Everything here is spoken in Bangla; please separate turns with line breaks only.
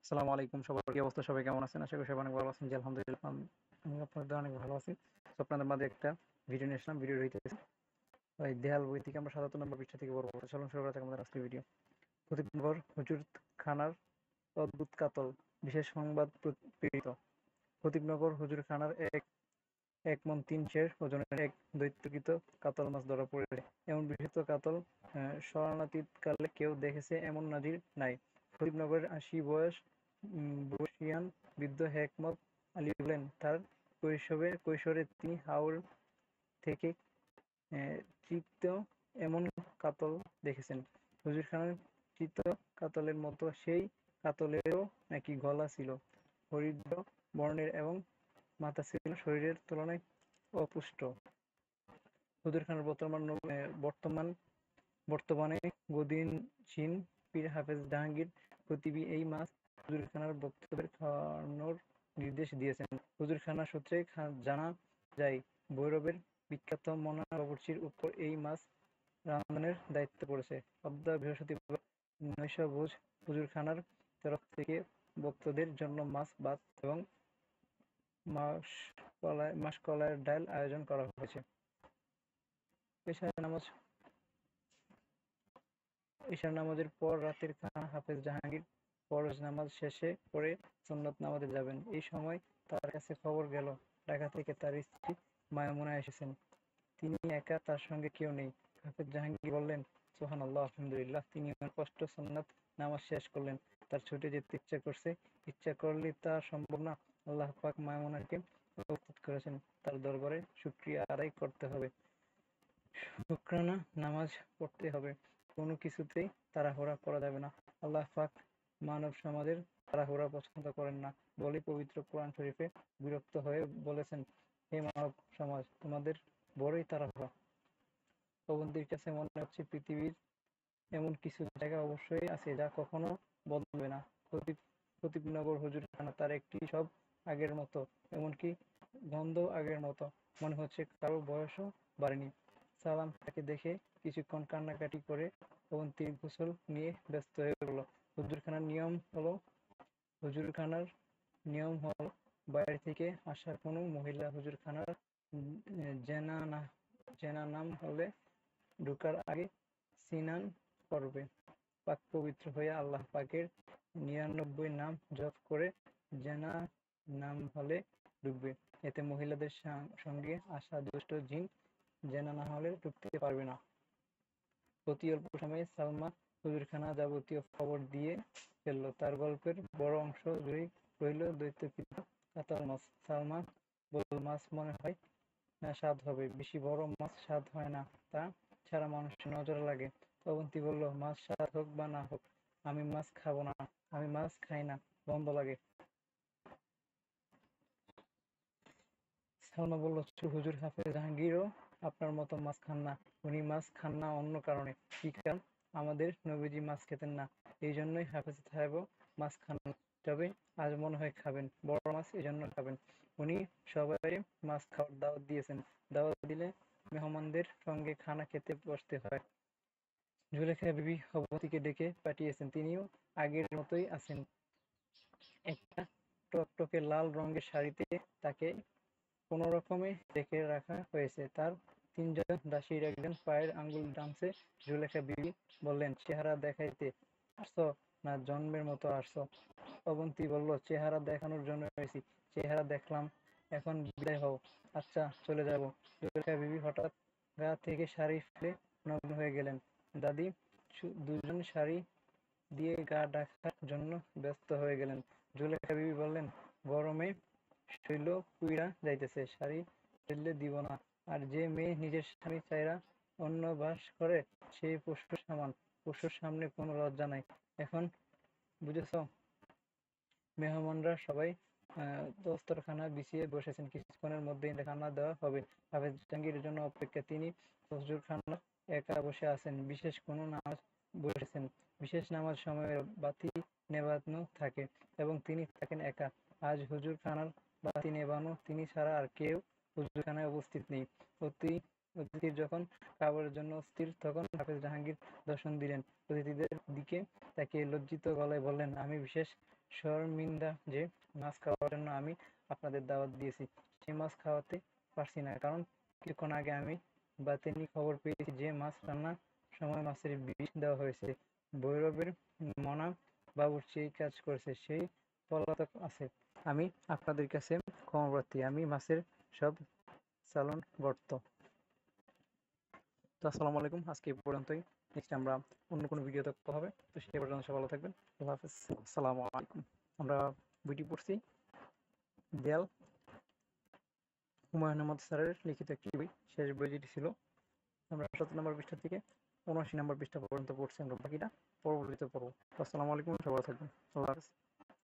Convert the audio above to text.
আসসালামু আলাইকুম, সবার কি অবস্থা? সবাই কেমন আছেন? আশা করি সবাই অনেক ভালো আছেন। জি, আলহামদুলিল্লাহ আমি আপনাদের অনেক ভালো আছি। তো আপনাদের মাঝে একটা ভিডিও নিয়ে আসলাম। ভিডিও হইতেছে ওই দেয়াল বই থেকে আমরা ৭৭ নম্বর পৃষ্ঠা থেকে পড়বো। তো চলুন শুরু করা যাক আমাদের আজকের ভিডিও। ফতিকনগর হুজুর খানার অদ্ভুত কাতল, বিশেষ সংবাদ পীড়িত। ফতিকনগর হুজুরখানার এক এক মণ ৩ সের ওজনের এক দৈত্যকৃত কাতল মাছ ধরা পড়েছে। এমন বিষাক্ত কাতল স্মরণাতীতকালে কেউ দেখেছে এমন নজির নাই। ফরিদনগরের ৮০ বয়স বর্ষীয়ান বৃদ্ধ হেকমত আলী বলেন, তার কৈশোরে তিনি হাওর থেকে চিত্ত এমন কাতল দেখেছেন। হুজুরখানার চিত্ত কাতলের মতো সেই কাতলেরও নাকি গলা ছিল হরিদ্র বর্ণের এবং মাথা ছিল শরীরের তুলনায় অপুষ্ট। হুজুরখানার বর্তমানে গদিনশীন পীর হাফেজ জাহাঙ্গীর খতিবি এই মাছ হুজুরখানার ভক্তদের খাওয়ানোর নির্দেশ দিয়েছেন। হুজুরখানা সূত্রে জানা যায়, ভৈরবের বিখ্যাত মনা বাবুর্চির উপর এই মাছ রান্নার দায়িত্ব পড়েছে। অদ্য বৃহস্পতিবার নৈশভোজ হুজুরখানার তরফ থেকে ভক্তদের জন্য মাছ ভাত এবং মাসকলাইয়ের ডাল আয়োজন করা হয়েছে। এশার নামাজের পর রাতের খানা হাফেজ জাহাঙ্গীর ফরজ নামাজ শেষে করে সুন্নত নামাজে যাবেন। এই সময় তার কাছে খবর গেল ঢাকা থেকে তার স্ত্রী মায়মুনা এসেছেন। তিনি একা, তার সঙ্গে কেউ নেই। হাফেজ জাহাঙ্গীর বললেন, সুবহানাল্লাহ, আলহামদুলিল্লাহ। তিনি কষ্ট সুন্নত নামাজ শেষ করলেন। তার ছুটে যেতে ইচ্ছা করছে, ইচ্ছা করলে তা সম্ভব না। আল্লাহ পাক মায়মুনাকে প্রস্তুত করেছেন, তার দরবারে শুকরিয়া আদায় করতে হবে, শুকরানা নামাজ পড়তে হবে। কোনো কিছুতেই তাড়াহুড়া করা যাবে না। আল্লাহ পাক মানব সমাজের তাড়াহুড়া পছন্দ করেন না বলেই পবিত্র কোরআন শরীফে বিরক্ত হয়ে বলেছেন, হে মানব সমাজ, তোমাদের বড়ই তাড়াহুড়া। অবন্তীর কাছে মনে হচ্ছে পৃথিবীর এমন কিছু জায়গা অবশ্যই আছে যা কখনো বদলাবে না। ফতিকনগর হুজুরখানা তার একটি সব আগের মতো, এমনকি গন্ধ আগের মতো। মনে হচ্ছে কারো বয়সও বাড়েনি। সালাম তাকে দেখে কিছুক্ষণ কান্নাকাটি করে অবন্তীর গোসল নিয়ে ব্যস্ত হয়ে পড়ল। হুজুরখানার নিয়ম হলো বাইরে থেকে আসা কোনো মহিলা হুজুরখানার জেনানাম হলে ঢোকার আগে সিনান করবে। পাক পবিত্র হয়ে আল্লাহ পাকের ৯৯ নাম জপ করে জেনা নাম হলে ঢুকবে। এতে মহিলাদের সঙ্গে আসা দুষ্ট জিন জেনা না হলে ঢুকতে পারবে না। অতি অল্প সময়ে সালমা হুজুরখানা যাবতীয় খবর দিয়ে ফেলল। তার গল্পের বড় অংশ জুড়েই রইল দৈত্যকৃত কাতল মাছ। সালমা বলল, মাছ মনে হয় স্বাদ হবে, বেশি বড় মাছ স্বাদ হয় না, তা ছাড়া মানুষের নজর লাগে। অবন্তী বলল, মাছ স্বাদ হোক বা না হোক, আমি মাছ খাবো না, আমি মাছ খাই না, গন্ধ লাগে। সালমা বলল, হুজুর হাফেজ জাহাঙ্গীরও আপনার মতো মাছ খান না। উনি মাছ খান না অন্য কারণে। কি কারণ? আমাদের নবীজি মাছ খেতেন না, এই জন্যই হাফেজ সাহেবও মাছ খান না। তবে আজ মনে হয় খাবেন, বড় মাছ, এজন্য খাবেন। উনি সবাই মাছ খাওয়ার দাওয়াত দিয়েছেন। দাওয়াত দিলে মেহমানদের সঙ্গে খানা খেতে বসতে হয়। জুলেখা বিবি অবন্তীকে ডেকে পাঠিয়েছেন, তিনিও আগের মতোই আছেন। একটা টকটকে লাল রঙের শাড়িতে তাকে কোনোরকমে ঢেকে রাখা হয়েছে। তার ৩ জন দাসীর একজন পায়ের আঙুল টানছে। জুলেখা বিবি বললেন, চেহারা দেখাইতে আসছ না জন্মের মতো আসছ? অবন্তী বলল, চেহারা দেখানোর জন্য এসেছি। চেহারা দেখলাম, এখন বিদায় হও। আচ্ছা, চলে যাব। জুলেখা বিবি হঠাৎ গা থেকে শাড়ি ফেলে নগ্ন হয়ে গেলেন। দাদি দুজন শাড়ি দিয়ে গা ঢাকার জন্য ব্যস্ত হয়ে গেলেন। জুলেখা বিবি বললেন, গরমে শৈল পুইড়া যাইতেছে, শাড়ি ফেললে দিব না। আর যে মেয়ে নিজের স্বামী ছাইড়া অন্য বাস করে সেই পশুর সমান, পশুর সামনে কোনো লজ্জা নাই। এখন বুঝেছ? মেহমানরা সবাই দস্তরখানা বিছিয়ে বসেছেন, কিছুক্ষণের মধ্যেই খানা দেওয়া হবে। হাফেজ জাহাঙ্গীরের জন্য অপেক্ষা। তিনি হুজুরখানায় একা বসে আছেন, বিশেষ কোনো নামাজ বসেছেন। বিশেষ নামাজ সময়ে বাতি নেবানো থাকে এবং তিনি থাকেন একা। আজ হুজুরখানার বাতি নেবানো, তিনি ছাড়া আর কেউ হুজুরখানায় উপস্থিত নেই। অতিথির যখন খাবারের জন্য অস্থির, তখন হাফেজ জাহাঙ্গীর দর্শন দিলেন। অতিথিদের দিকে তাকিয়ে লজ্জিত গলায় বললেন, আমি বিশেষ শর্মিন্দা যে মাছ খাওয়ার জন্য আমি আপনাদের দাওয়াত দিয়েছি, সেই মাছ খাওয়াতে পারছি না, কারণ কিছুক্ষণ আগে আমি বাতেনি খবর পেয়েছি যে মাছ রান্নার সময় মাছের বিষ দেওয়া হয়েছে। ভৈরবের মনা বাবুর্চি এই কাজ করেছে, সেই পলাতক আছে। আমি আপনাদের কাছে ক্ষমাপ্রার্থী, আমি মাছের সব চালান গর্ত। তো আসসালামু আলাইকুম, আজকে এই পর্যন্তই। নেক্সট আমরা অন্য কোনো ভিডিওতে কথা হবে। তো সেই পর্যন্ত সবাই ভালো থাকবেন। আল্লাহ হাফেজ। আসসালামু আলাইকুম। আমরা বইটি পড়ছি দেয়াল, হুমায়ুন আহমদ স্যারের লিখিত একটি বই। শেষ বই যেটি ছিল, আমরা ৭০ নম্বর পৃষ্ঠা থেকে ৭৯ নম্বর পৃষ্ঠা পর্যন্ত পড়ছি, আমরা বাকিটা পরবর্তীতে পড়বো। আসসালামু আলাইকুম, সবাই ভালো থাকবেন। আল্লাহ হাফেজ।